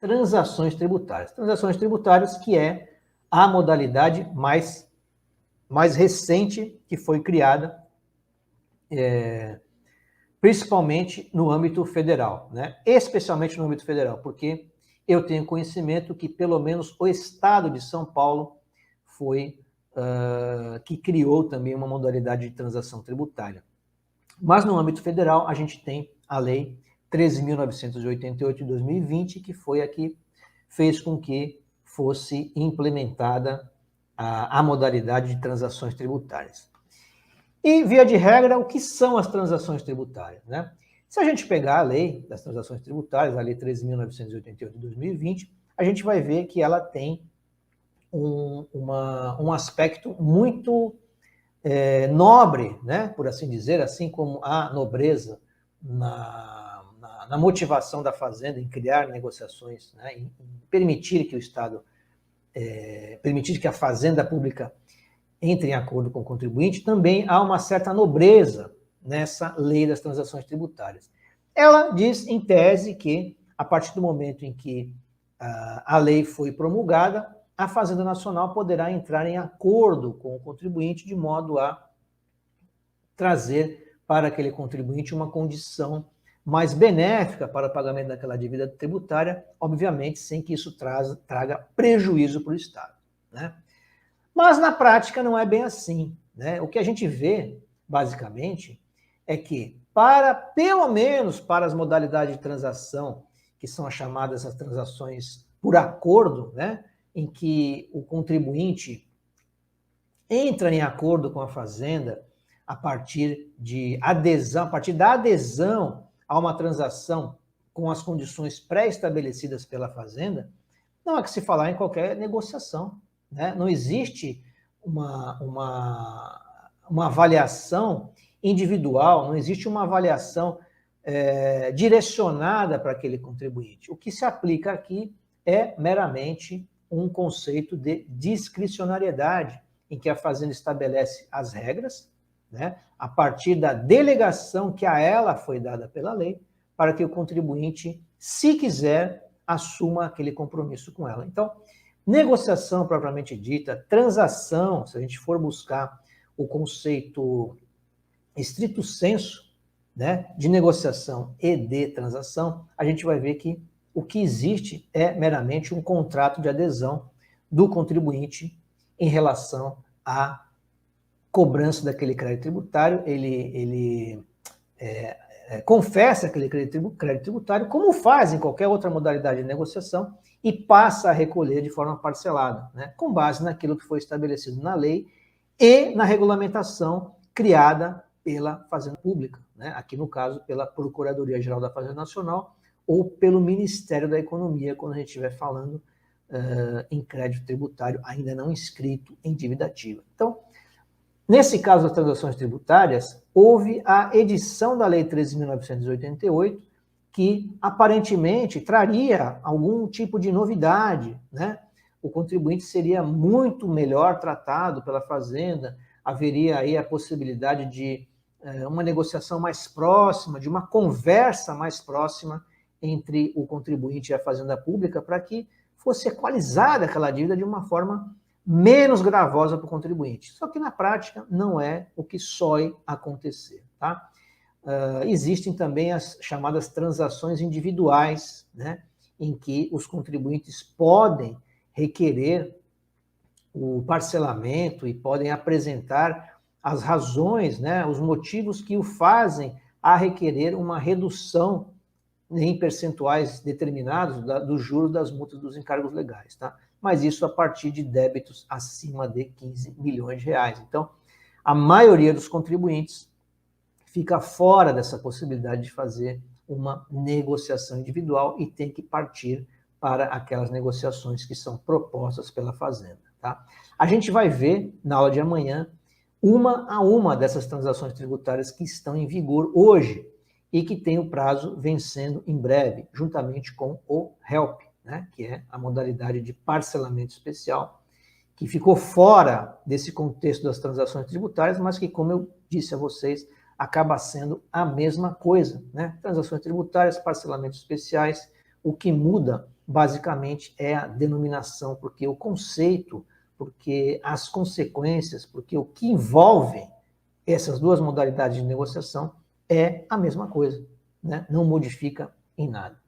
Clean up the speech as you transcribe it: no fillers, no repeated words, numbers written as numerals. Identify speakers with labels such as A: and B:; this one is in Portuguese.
A: transações tributárias. Transações tributárias que é a modalidade mais recente que foi criada, principalmente no âmbito federal, né? Especialmente no âmbito federal, porque eu tenho conhecimento que pelo menos o estado de São Paulo foi que criou também uma modalidade de transação tributária. Mas no âmbito federal, a gente tem a Lei 13.988 de 2020, que foi a que fez com que fosse implementada a modalidade de transações tributárias. E, via de regra, o que são as transações tributárias, né? Se a gente pegar a lei das transações tributárias, a Lei 13.988 de 2020, a gente vai ver que ela tem um aspecto muito nobre, né, por assim dizer, assim como a nobreza na motivação da Fazenda em criar negociações, né, em permitir que o Estado, permitir que a Fazenda Pública entre em acordo com o contribuinte, também há uma certa nobreza nessa lei das transações tributárias. Ela diz, em tese, que a partir do momento em que a lei foi promulgada, a Fazenda Nacional poderá entrar em acordo com o contribuinte de modo a trazer para aquele contribuinte uma condição mais benéfica para o pagamento daquela dívida tributária, obviamente sem que isso traga prejuízo para o Estado, né? Mas na prática não é bem assim, né? O que a gente vê, basicamente, é que pelo menos para as modalidades de transação, que são as chamadas as transações por acordo, né, em que o contribuinte entra em acordo com a Fazenda a partir da adesão a uma transação com as condições pré-estabelecidas pela Fazenda, não há que se falar em qualquer negociação, né? Não existe uma avaliação individual, não existe uma avaliação direcionada para aquele contribuinte. O que se aplica aqui é meramente um conceito de discricionariedade, em que a Fazenda estabelece as regras, né, a partir da delegação que a ela foi dada pela lei, para que o contribuinte, se quiser, assuma aquele compromisso com ela. Então, negociação propriamente dita, transação, se a gente for buscar o conceito estrito sensu, né, de negociação e de transação, a gente vai ver que o que existe é meramente um contrato de adesão do contribuinte em relação à cobrança daquele crédito tributário. Ele confessa aquele crédito tributário, como faz em qualquer outra modalidade de negociação, e passa a recolher de forma parcelada, né, com base naquilo que foi estabelecido na lei e na regulamentação criada pela Fazenda Pública, né, aqui no caso pela Procuradoria-Geral da Fazenda Nacional ou pelo Ministério da Economia, quando a gente estiver falando em crédito tributário ainda não inscrito em dívida ativa. Então, nesse caso das transações tributárias, houve a edição da Lei 13.988, que aparentemente traria algum tipo de novidade, né? O contribuinte seria muito melhor tratado pela Fazenda, haveria aí a possibilidade de uma negociação mais próxima, de uma conversa mais próxima entre o contribuinte e a Fazenda Pública, para que fosse equalizada aquela dívida de uma forma menos gravosa para o contribuinte. Só que na prática não é o que sói acontecer, tá? Existem também as chamadas transações individuais, né, em que os contribuintes podem requerer o parcelamento e podem apresentar as razões, né, os motivos que o fazem a requerer uma redução em percentuais determinados dos juros das multas dos encargos legais, tá? Mas isso a partir de débitos acima de 15 milhões de reais. Então, a maioria dos contribuintes fica fora dessa possibilidade de fazer uma negociação individual e tem que partir para aquelas negociações que são propostas pela Fazenda, tá? A gente vai ver, na aula de amanhã, uma a uma dessas transações tributárias que estão em vigor hoje e que tem o prazo vencendo em breve, juntamente com o HELP, né, que é a modalidade de parcelamento especial, que ficou fora desse contexto das transações tributárias, mas que, como eu disse a vocês, acaba sendo a mesma coisa, né? Transações tributárias, parcelamentos especiais, O que muda, basicamente, é a denominação, porque o conceito, porque as consequências, porque o que envolve essas duas modalidades de negociação é a mesma coisa, né? Não modifica em nada.